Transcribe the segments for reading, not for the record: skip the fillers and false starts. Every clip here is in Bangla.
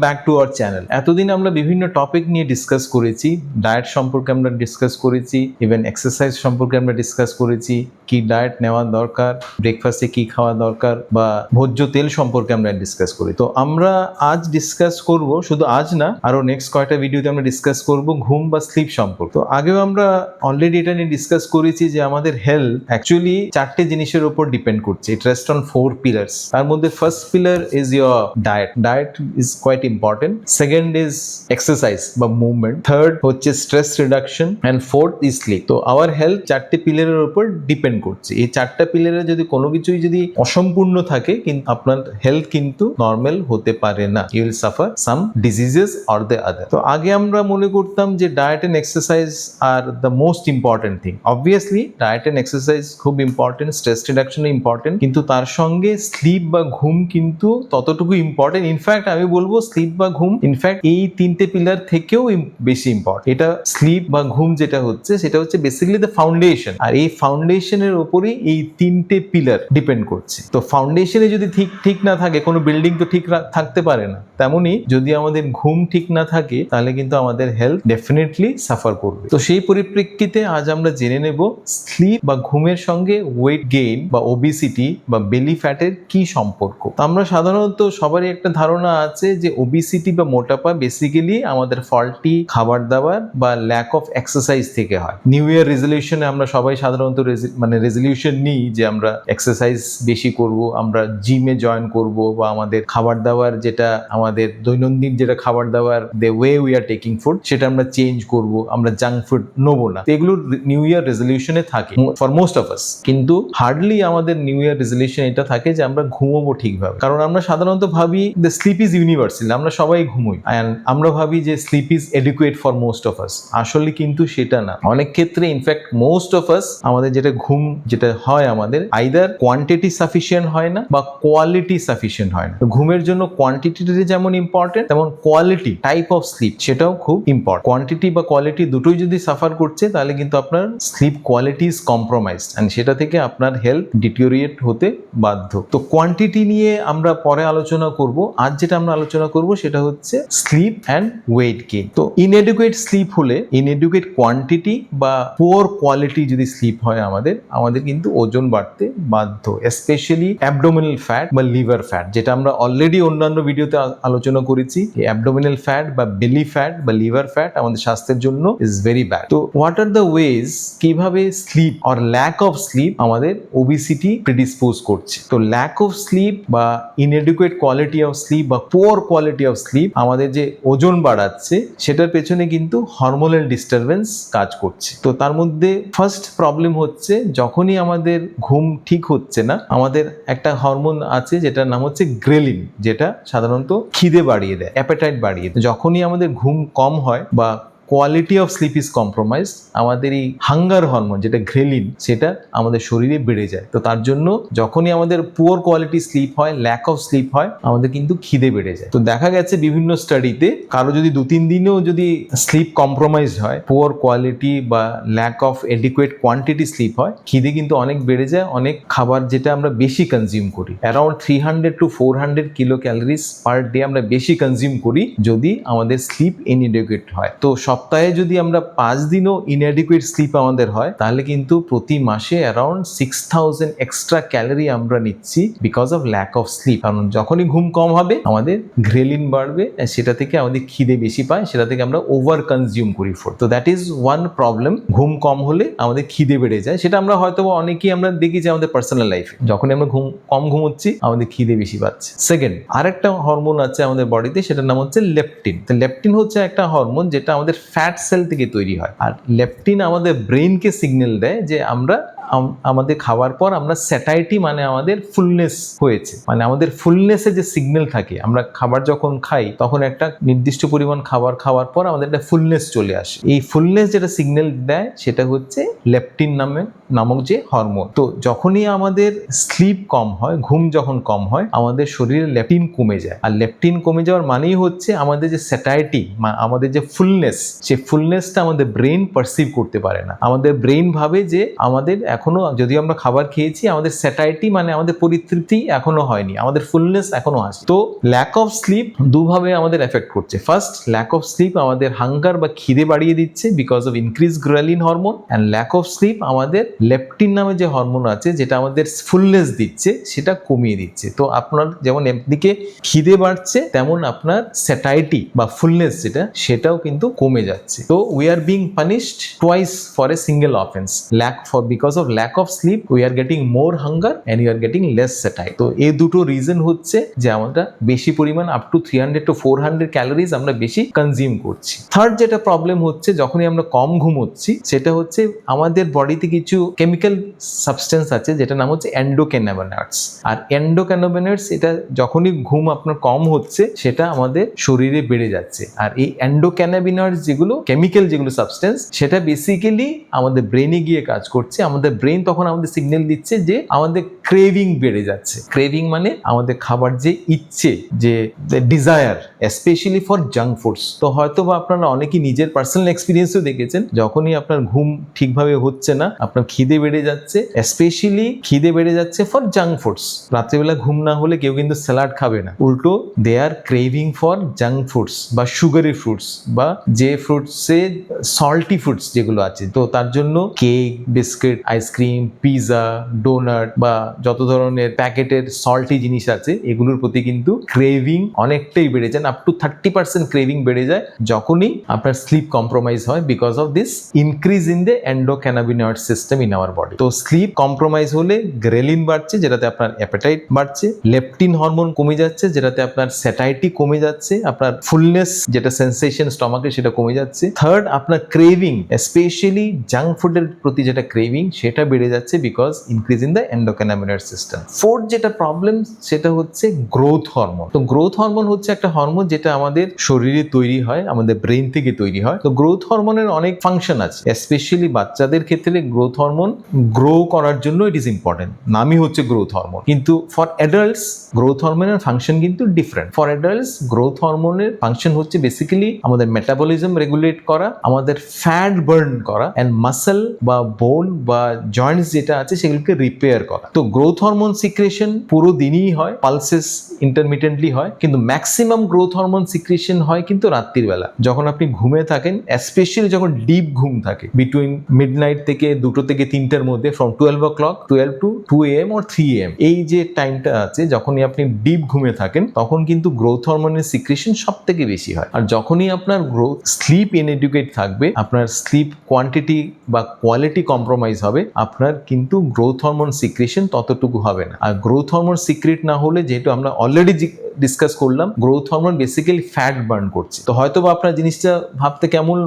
Back to our channel. এতদিন আমরা বিভিন্ন টপিক নিয়ে ডিসকাস করেছি, ডায়েট সম্পর্কে আমরা ডিসকাস করেছি, ইভেন এক্সারসাইজ সম্পর্কে আমরা ডিসকাস করেছি, কি ডায়েট নেওয়া দরকার, ব্রেকফাস্টে কি খাওয়া দরকার, বা ভোজ্য তেল সম্পর্কে আমরা ডিসকাস করি। তো আমরা আজ ডিসকাস করব, শুধু আজ না, আরো নেক্সট কয়টা ভিডিওতে আমরা ডিসকাস করব ঘুম বা স্লিপ সম্পর্কে। তো আগেও আমরা অলরেডি এটা নিয়ে ডিসকাস করেছি যে আমাদের হেলথ অ্যাকচুয়ালি চারটে জিনিসের উপর ডিপেন্ড করছে। It rest on 4 pillars. তার মধ্যে first pillar is your diet. Diet is quite important. Second is exercise বা মুভমেন্ট। থার্ড হচ্ছে stress reduction, and fourth is sleep. তো আওয়ার হেলথ চারটে পিলারের উপর ডিপেন্ড করছে। এই চারটা পিলারে যদি কোনো কিছুই যদি অসম্পূর্ণ থাকে, কিন্তু আপনার হেলথ কিন্তু নর্মাল হতে পারে না। You will suffer some diseases or the other. তো আগে আমরা মনে করতাম যে diet and exercise are the most important thing. Obviously diet and exercise খুব ইম্পর্টেন্ট, স্ট্রেস রিডাকশন ইম্পর্টেন্ট, কিন্তু তার সঙ্গে স্লিপ বা ঘুম কিন্তু ততটুকু ইম্পর্টেন্ট। ইনফ্যাক্ট আমি বলবো স্লিপ বা ঘুম ইনফ্যাক্ট এই তিনটে পিলার থেকেও বেশি ইম্পর্টেন্ট। এটা স্লিপ বা ঘুম যেটা হচ্ছে সেটা হচ্ছে বেসিক্যালি দ্য ফাউন্ডেশন, আর এই ফাউন্ডেশনের উপরেই এই তিনটে পিলার ডিপেন্ড করছে। তো ফাউন্ডেশনে যদি ঠিক না থাকে, কোনো বিল্ডিং তো ঠিক থাকতে পারে না। তেমনি যদি আমাদের ঘুম ঠিক না থাকে, তাহলে কিন্তু আমাদের হেলথ ডেফিনেটলি সাফার করবে। তো সেই পরিপ্রেক্ষিতে আজ আমরা জেনে নেব স্লিপ বা ঘুমের সঙ্গে ওয়েট গেইন বা ওবিসিটি বা বেলি ফ্যাটের কি সম্পর্ক। আমরা সাধারণত সবারই একটা ধারণা আছে যে ওবিসিটি বা মোটাপা বেসিক্যালি আমাদের ফল্টি খাবার দাবার বা ল্যাক অফ এক্সারসাইজ থেকে হয়। নিউ ইয়ার রেজলিউশনে আমরা সবাই সাধারণত রেজলিউশন নিই যে আমরা এক্সারসাইজ বেশি করব, আমরা জিমে জয়েন করব, বা আমাদের খাবার দাবার যেটা আমাদের দৈনন্দিন যেটা খাবার দাবার the way we are taking food সেটা আমরা চেঞ্জ করব, আমরা জাঙ্ক ফুড নেবো না। এগুলো নিউ ইয়ার রেজলিউশনে থাকে ফর মোস্ট অফ আস। কিন্তু হার্ডলি আমাদের নিউ ইয়ার রেজলিউশন এটা থাকে যে আমরা ঘুমোবো ঠিকভাবে। কারণ আমরা সাধারণত ভাবি দ্য স্লিপ ইজ ইউনিভার্সাল, আমরা সবাই ঘুমোই, অ্যান্ড আমরা ভাবি যে sleep is adequate for most of us. আসলে কিন্তু সেটা না। অনেক ক্ষেত্রে ইনফ্যাক্ট মোস্ট অফ আস আমাদের যেটা ঘুম যেটা হয়, আমাদের আইদার কোয়ান্টিটি সাফিসিয়েন্ট হয় না বা কোয়ালিটি সাফিসিয়েন্ট হয় না। তো ঘুমের জন্য কোয়ান্টিটিটা যেমন ইম্পর্টেন্ট, তেমন কোয়ালিটি টাইপ অফ স্লিপ সেটাও খুব ইম্পর্টেন্ট। কোয়ান্টিটি বা কোয়ালিটি দুটোই যদি সাফার করছে, তাহলে কিন্তু আপনার slip quality is compromised, and সেটা থেকে আপনার হেলথ ডিটিওরিয়েট হতে বাধ্য। তো কোয়ান্টিটি নিয়ে আমরা পরে আলোচনা করব। আজ যেটা আমরা আলোচনা করব সেটা হচ্ছে স্লিপ অ্যান্ড ওয়েট গেইন। তো ইনএডুকেট স্লিপ হলে, ইনএডুকেট কোয়ান্টিটি বা পুয়ার কোয়ালিটি যদি স্লিপ হয় আমাদের কিন্তু ওজন বাড়তে বাধ্য, স্পেশালি অ্যাবডোমিনাল ফ্যাট বা লিভার ফ্যাট, যেটা আমরা অলরেডি অন্যান্য ভিডিওতে আলোচনা করেছি। অ্যাবডোমিনাল ফ্যাট বা বেলি ফ্যাট বা লিভার ফ্যাট আমাদের স্বাস্থ্যের জন্য ইজ ভেরি ব্যাড। তো হোয়াট আর দ্য ওয়েজ কিভাবে sleep or lack of sleep আমাদের ওবিসিটি প্রিডিসপোজ করছে। তো ল্যাক অফ স্লিপ বা ইনএডুকেট কোয়ালিটি অফ স্লিপ বা পুয়ার কোয়ালিটি অফ স্লিপ আমাদের যে ওজন বাড়াচ্ছে, সেটার পেছনে কিন্তু হরমোনাল ডিস্টারবেন্স কাজ করছে। তো তার মধ্যে ফার্স্ট প্রবলেম হচ্ছে যখনই আমাদের ঘুম ঠিক হচ্ছে না, আমাদের একটা হরমোন আছে যেটার নাম হচ্ছে গ্রেলিন, যেটা সাধারণত খিদে বাড়িয়ে দেয়, অ্যাপেটাইট বাড়িয়ে দেয়। যখনই আমাদের ঘুম কম হয় বা quality of sleep is compromised, আমাদের এই হাঙ্গার হরমোন যেটা গ্রেলিন সেটা আমাদের শরীরে বেড়ে যায়। তো তার জন্য যখনই আমাদের পুয়ার কোয়ালিটি স্লিপ হয়, ল্যাক অফ স্লিপ হয়, আমাদের কিন্তু খিদে বেড়ে যায়। তো দেখা গেছে বিভিন্ন স্টাডিতে কারো যদি 2-3 দিনেও যদি স্লিপ কম্প্রোমাইজড হয়, পুয়ার কোয়ালিটি বা lack of adequate quantity sleep হয়, খিদে কিন্তু অনেক বেড়ে যায়। অনেক খাবার যেটা আমরা বেশি কনজিউম করি, around 300 to 400 kilo calories per day আমরা বেশি কনজিউম করি যদি আমাদের স্লিপ ইনএডিকুয়েট হয়। তো সপ্তাহে যদি আমরা 5 দিনও ইনএডিকুয়েট স্লিপ আমাদের হয়, তাহলে কিন্তু প্রতি মাসে অ্যারাউন্ড 6000 এক্সট্রা ক্যালোরি আমরা নিচ্ছি because of lack of sleep. কারণ যখনই ঘুম কম হবে, আমাদের গ্রেলিন বাড়বে, সেটা থেকে আমাদের খিদে বেশি পায়, সেটা থেকে আমরা ওভার কনজিউম করি ফুড। তো দ্যাট ইজ ওয়ান প্রবলেম। ঘুম কম হলে আমাদের খিদে বেড়ে যায়। সেটা আমরা হয়তো অনেকেই আমরা দেখি যে আমাদের পার্সোনাল লাইফে যখনই আমরা কম ঘুমোচ্ছি, আমাদের খিদে বেশি পাচ্ছে। সেকেন্ড, আরেকটা হরমোন আছে আমাদের বডিতে, সেটার নাম হচ্ছে লেপটিন। তো লেপটিন হচ্ছে একটা হরমোন যেটা আমাদের ফ্যাট সেল থেকে তৈরি হয়। আর লেপটিন আমাদের ব্রেনকে সিগন্যাল দেয় যে আমাদের খাওয়ার পর আমরা স্যাটাইটি, মানে আমাদের ফুলনেস হয়েছে, মানে আমাদের ফুলনেসে যে সিগন্যাল থাকে, আমরা খাবার যখন খাই তখন একটা নির্দিষ্ট পরিমাণ খাবার খাওয়ার পর আমাদের একটা ফুলনেস চলে আসে। এই ফুলনেস যেটা সিগন্যাল দেয় সেটা হচ্ছে লেপটিন নামে নামক যে হরমোন। তো যখনই আমাদের স্লিপ কম হয়, ঘুম যখন কম হয়, আমাদের শরীরে লেপটিন কমে যায়। আর লেপটিন কমে যাওয়ার মানেই হচ্ছে আমাদের যে স্যাটাইটি, আমাদের যে ফুলনেস, সেই ফুলনেসটা আমাদের ব্রেন পারসিভ করতে পারে না। আমাদের ব্রেন ভাবে যে আমাদের এখনো, যদি আমরা খাবার খেয়েছি, আমাদের স্যাটাইটি মানে আমাদের পরিতৃপ্তি এখনো হয়নি, আমাদের ফুলনেস এখনো আসে। তো ল্যাক অফ স্লিপ দুভাবে আমাদের এফেক্ট করছে। ফার্স্ট, ল্যাক অফ স্লিপ আমাদের হাঙ্গার বা খিদে বাড়িয়ে দিচ্ছে because of increase ghrelin hormone, and lack of sleep আমাদের লেপটিন নামে যে হরমোন আছে যেটা আমাদের ফুলনেস দিচ্ছে সেটা কমিয়ে দিচ্ছে। তো আপনার যেমন একদিকে খিদে বাড়ছে, তেমন আপনার স্যাটাইটি বা ফুলনেস সেটাও কিন্তু কমে যাচ্ছে। তো we are being punished twice for a single offence. Because of lack of sleep we are getting more hunger and you are getting less satiety. তো এই দুটো রিজন হচ্ছে যে আমরা বেশি পরিমাণ আপ টু 300 to 400 ক্যালোরিজ আমরা বেশি কনজিউম করছি। থার্ড যেটা প্রবলেম হচ্ছে যখনই আমরা কম ঘুমোচ্ছি, সেটা হচ্ছে আমাদের বডিতে কিছু কেমিক্যাল সাবস্টেন্স আছে যেটা নাম হচ্ছে এন্ডোক্যানাবিনয়েডস। আর এন্ডোক্যানাবিনয়েডস এটা যখনই ঘুম আপনার কম হচ্ছে সেটা আমাদের শরীরে বেড়ে যাচ্ছে। আর এই এন্ডোক্যানাবিনয়েডস যেগুলো কেমিক্যাল, যেগুলো সাবস্টেন্স, সেটা বেসিক্যালি আমাদের ব্রেনে গিয়ে কাজ করছে। আমাদের ব্রেন তখন আমাদের সিগন্যাল দিচ্ছে যে আমাদের ক্রেভিং বেড়ে যাচ্ছে। ক্রেভিং মানে আমাদের খাবার যে ইচ্ছে, যে desire, specially for junk foods. তো হয়তো বা আপনারা অনেকেই নিজের পার্সোনাল এক্সপিরিয়েন্সও দেখেছেন, যখনই আপনার ঘুম ঠিকভাবে হচ্ছে না, আপনার খিদে বেড়ে যাচ্ছে, স্পেশালি খিদে বেড়ে যাচ্ছে ফর জাঙ্ক ফুডস। রাত্রিবেলা ঘুম না হলে কেউ কিন্তু স্যালাড খাবে না, উল্টো দে আর ক্রেভিং ফর জাঙ্ক ফুডস বা সুগারি ফ্রুটস, বা যে ফ্রুটসে সল্টি ফুডস যেগুলো আছে। তো তার জন্য cake, biscuit, ice cream, pizza, donut বা যত ধরনের প্যাকেটের সল্টি জিনিস আছে, এগুলোর প্রতি কিন্তু ক্রেভিং অনেকটাই বেড়ে যায়। আপ টু 30% ক্রেভিং বেড়ে যায় যখনই আপনার স্লিপ কম্প্রোমাইজ হয় because of this increase in the endocannabinoid system in our body. তো স্লিপ কম্প্রোমাইজ হলে গ্রেলিন বাড়ছে, যেটাতে আপনার অ্যাপেটাইট বাড়ছে, লেপটিন হরমোন কমে যাচ্ছে, যেটাতে আপনার স্যাটাইটি কমে যাচ্ছে, আপনার ফুলনেস যেটা সেন্সেশন স্টমাকে সেটা কমে যাচ্ছে। থার্ড, আপনার ক্রেভিং, স্পেশালি জাঙ্ক ফুডের প্রতি যেটা ক্রেভিং, সেটা বেড়ে যাচ্ছে because increase in the endocannabinoid system. Fourth যেটা প্রবলেম সেটা হচ্ছে গ্রোথ হরমোন। তো গ্রোথ হরমোন হচ্ছে একটা হরমোন যেটা আমাদের শরীরে তৈরি হয়, আমাদের ব্রেন থেকে তৈরি হয়। তো গ্রোথ হরমোনের অনেক ফাংশন আছে, স্পেশালি বাচ্চাদের ক্ষেত্রে গ্রোথ হরমোন গ্রো করার জন্য ইট ইজ ইম্পর্টেন্ট, নামই হচ্ছে গ্রোথ হরমোন। কিন্তু ফর অ্যাডাল্টস গ্রোথ হরমোনের ফাংশন কিন্তু ডিফারেন্ট। ফর অ্যাডাল্টস গ্রোথ হরমোনের ফাংশন হচ্ছে বেসিক্যালি আমাদের মেটাবলিজম রেগুলেট করা, আমাদের ফ্যাট বার্ন করা, অ্যান্ড মাসল বা বোন বা জয়েন্টস যেটা আছে সেগুলোকে রিপেয়ার করা। তো গ্রোথ হরমোন সিক্রেশন পুরো দিনই হয়, পালসেস ইন্টারমিটেন্টলি হয়, কিন্তু ম্যাক্সিমাম গ্রোথ হরমোন সিক্রেশন হয় কিন্তু রাত্রির বেলা, যখন আপনি ঘুমে থাকেন, স্পেশালি যখন ডিপ ঘুম থাকে, বিটুইন মিডনাইট থেকে 2টো থেকে 3টার মধ্যে, from 12 o'clock 12 to 2 AM or 3 AM, এই যে টাইমটা আছে যখনই আপনি ডিপ ঘুমে থাকেন, তখন কিন্তু গ্রোথ হরমোনের সিক্রেশন সব থেকে বেশি হয়। আর যখনই আপনার স্লিপ ইনএডুকেট থাকবে, আপনার স্লিপ কোয়ান্টিটি বা কোয়ালিটি কম্প্রোমাইজ হবে, আপনার কিন্তু গ্রোথ হরমোন সিক্রেশন ততটুকু হবে না। আর গ্রোথ হরমোন সিক্রেট না হলে, যেহেতু আমরা অলরেডি ডিসকাস করলাম, growth hormone basically fat burn করছে। তো হয়তো বা আপনার জিনিসটা ভাবতে কেমন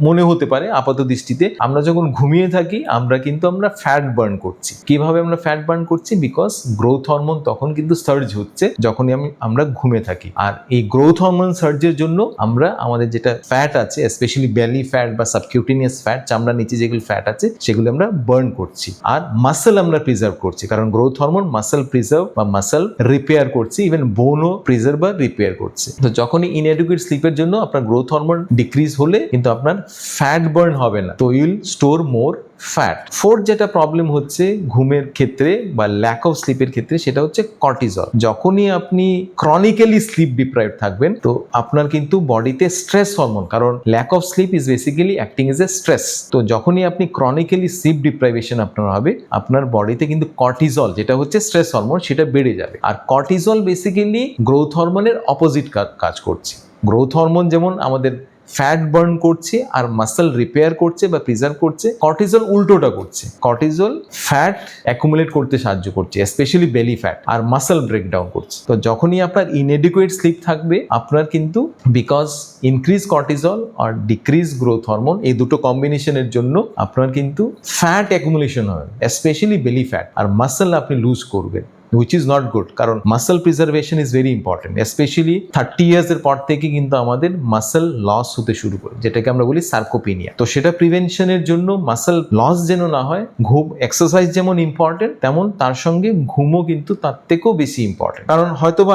মনে হতে পারে আপাত দৃষ্টিতে, আমরা যখন ঘুমিয়ে থাকি আমরা ফ্যাট বার্ন করছি। কিভাবে আমরা ফ্যাট বার্ন করছি? বিকজ গ্রোথ হরমোন তখন কিন্তু সার্জ হচ্ছে যখনই আমরা ঘুমে থাকি। আর এই গ্রোথ হরমোন সার্জের জন্য আমরা আমাদের যেটা ফ্যাট আছে, স্পেশালি বেলি ফ্যাট বা সাবকিউটেনিয়াস ফ্যাট, চামড়ার নিচে যেগুলো ফ্যাট আছে সেগুলো আমরা বার্ন করছি। আর মাসল আমরা প্রিজার্ভ করছি, কারণ গ্রোথ হরমোন মাসল প্রিজার্ভ বা মাসল রিপেয়ার করছে, ইভেন বোনও প্রিজার্ভ বা রিপেয়ার করছে। তো যখনই ইনএডুকেট স্লিপের জন্য আপনার গ্রোথ হরমোন ডিক্রিজ হলে কিন্তু আপনার ফ্যাট বার্ন হবে না, তো ইউল স্টোর মোর ফ্যাট। ফোর্থ যেটা প্রবলেম হচ্ছে ঘুমের ক্ষেত্রে বা ল্যাক অফ স্লিপের ক্ষেত্রে, সেটা হচ্ছে কর্টিজল। যখনই আপনি ক্রনিক্যালি স্লিপ ডিপ্রাইভড থাকবেন, তো আপনার কিন্তু বডিতে স্ট্রেস হরমোন, কারণ lack of sleep is basically acting as a stress. তো যখনই আপনি ক্রনিক্যালি স্লিপ ডিপ্রাইভেশন আপনার হবে, আপনার বডিতে কিন্তু কর্টিজল, যেটা হচ্ছে স্ট্রেস হরমোন, সেটা বেড়ে যাবে। আর কর্টিজল বেসিক্যালি গ্রোথ হরমোনের অপোজিট কাজ করছে। গ্রোথ হরমোন যেমন আমাদের ফ্যাট বার্ন করছে আর মাসল রিপেয়ার করছে বা প্রিজার্ভ করছে, কর্টিজল উল্টোটা করছে। কর্টিজল ফ্যাট অ্যাকুমুলেট করতে সাহায্য করছে, স্পেশালি বেলি ফ্যাট, আর মাসল ব্রেকডাউন করছে। তো যখনই আপনার ইনএডিকুয়েট স্লিপ থাকবে, আপনার কিন্তু বিকজ ইনক্রিজ কর্টিজল আর ডিক্রিজ গ্রোথ হরমোন, এই দুটো কম্বিনেশনের জন্য আপনার কিন্তু ফ্যাট অ্যাকুমুলেশন হয়, স্পেশালি বেলি ফ্যাট, আর মাসল আপনি লুজ করবেন। which is not good, কারণ muscle preservation is very important, specially 30 ইয়ার্সের পর থেকে কিন্তু আমাদের মাসেল লস হতে শুরু করে, যেটাকে আমরা বলি সার্কোপিনিয়া। তো সেটা প্রিভেনশনের জন্য মাসেল লস যেন না হয়, ঘুম এক্সারসাইজ যেমন ইম্পর্টেন্ট, তেমন তার সঙ্গে ঘুমও কিন্তু তার থেকেও বেশি ইম্পর্টেন্ট। কারণ হয়তোবা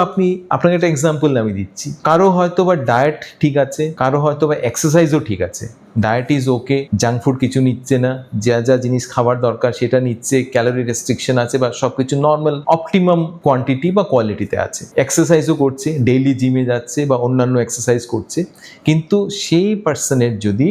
আপনাকে একটা এক্সাম্পল আমি দিচ্ছি, কারো হয়তোবা ডায়েট ঠিক আছে, কারো হয়তোবা এক্সারসাইজও ঠিক আছে, diet is okay, junk food কিছু নিচ্ছে না, যা যা জিনিস খাবার দরকার সেটা নিচ্ছে, ক্যালোরি রেস্ট্রিকশন আছে বা সবকিছু নর্মাল অপটিমাম কোয়ান্টিটি বা কোয়ালিটিতে আছে, এক্সারসাইজও করছে, ডেইলি জিমে যাচ্ছে বা অন্যান্য এক্সারসাইজ করছে, কিন্তু সেই পার্সনের যদি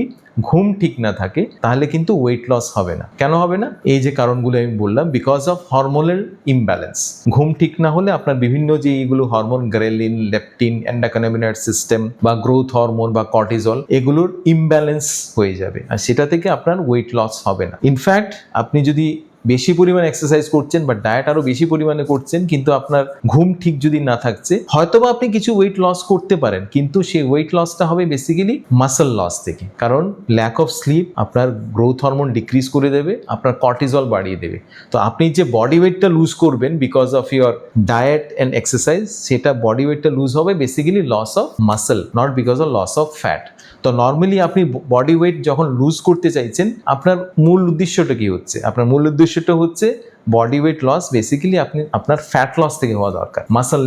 ঘুম ঠিক না থাকে তাহলে কিন্তু ওয়েট লস হবে না। কেন হবে না? এই যে কারণগুলো আমি বললাম, বিকজ অফ হরমোনাল ইমব্যালেন্স। ঘুম ঠিক না হলে আপনার বিভিন্ন যে এইগুলো hormone, ghrelin, leptin, endocannabinoid system বা গ্রোথ হরমোন বা কর্টিজল, এগুলোর ইমব্যালেন্স হয়ে যাবে, আর সেটা থেকে আপনার ওয়েট লস হবে না। ইনফ্যাক্ট আপনি যদি বেশি পরিমাণে এক্সারসাইজ করছেন বা ডায়েট আরো বেশি পরিমাণে করছেন, কিন্তু আপনার ঘুম ঠিক যদি না থাকছে, হয়তোবা আপনি কিছু ওয়েট লস করতে পারেন, কিন্তু সেই ওয়েট লসটা হবে বেসিক্যালি মাসেল লস থেকে। কারণ ল্যাক অফ স্লিপ আপনার গ্রোথ হরমোন ডিক্রিজ করে দেবে, আপনার কর্টিজল বাড়িয়ে দেবে। তো আপনি যে বডি ওয়েটটা লুজ করবেন because of your diet and exercise, সেটা বডি ওয়েটটা লুজ হবে basically loss of muscle, not because of loss of fat. তো নর্মালি আপনি বডি ওয়েট যখন লুজ করতে চাইছেন, আপনার মূল উদ্দেশ্যটা কি হচ্ছে? আপনার মূল উদ্দেশ্যটা হচ্ছে বডি ওয়েট লস, বেসিক্যালি আপনার ফ্যাট লস থেকে হওয়া দরকার, মাসেল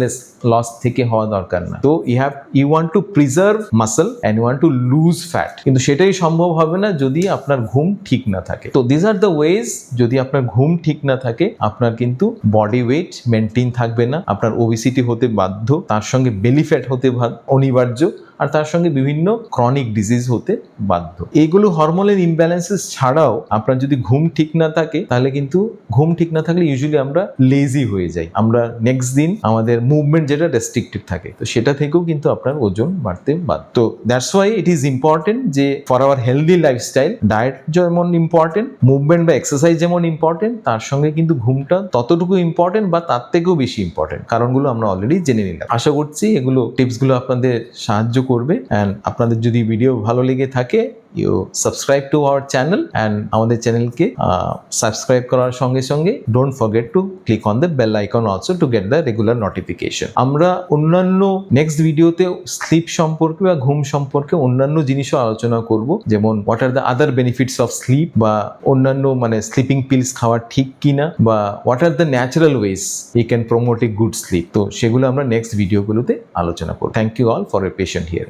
লস থেকে হওয়া দরকার না। তো you want to preserve muscle and you want to lose fat, কিন্তু সেটাই সম্ভব হবে না যদি আপনার ঘুম ঠিক না থাকে। তো দিস আর দ্য ওয়েজ, যদি আপনার ঘুম ঠিক না থাকে আপনার কিন্তু বডি ওয়েট মেনটেন থাকবে না, আপনার ওবেসিটি হতে বাধ্য, তার সঙ্গে বেলি ফ্যাট হতে অনিবার্য, আর তার সঙ্গে বিভিন্ন ক্রনিক ডিজিজ হতে বাধ্য। এইগুলো হরমোনাল ইমব্যালেন্সেস ছাড়াও আপনার যদি ঘুম ঠিক না থাকে, তাহলে কিন্তু ঘুম ঠিক না থাকলে ইউজুয়ালি আমরা লেজি হয়ে যাই, আমরা নেক্সট দিন আমাদের মুভমেন্ট যেটা রেস্ট্রিক্টেড থাকে, তো সেটা থেকেও কিন্তু আপনার ওজন বাড়তে বাধ্য। তো that's why it is important যে for our healthy lifestyle, diet যেমন ইম্পর্টেন্ট, মুভমেন্ট বা এক্সারসাইজ যেমন ইম্পর্টেন্ট, তার সঙ্গে কিন্তু ঘুমটা ততটুকু ইম্পর্টেন্ট বা তার থেকেও বেশি ইম্পর্টেন্ট। কারণগুলো আমরা অলরেডি জেনে নিলাম। আশা করছি এগুলো টিপসগুলো আপনাদের সাহায্য করবে। অ্যান্ড আপনাদের যদি ভিডিও ভালো লেগে থাকে, you subscribe to our channel, and আমাদের চ্যানেলকে সাবস্ক্রাইব করার সঙ্গে সঙ্গে don't forget to click on the bell icon also to get the regular notification. আমরা অন্যান্য নেক্সট ভিডিওতে স্লিপ সম্পর্কে বা ঘুম সম্পর্কে অন্যান্য জিনিসও আলোচনা করব, যেমন what are the other benefits of sleep, বা অন্যান্য স্লিপিং পিলস খাওয়া ঠিক কিনা, বা what are the natural ways you can promote a good sleep. তো সেগুলো আমরা নেক্সট ভিডিওগুলোতে আলোচনা করব। Thank you all for a patient here.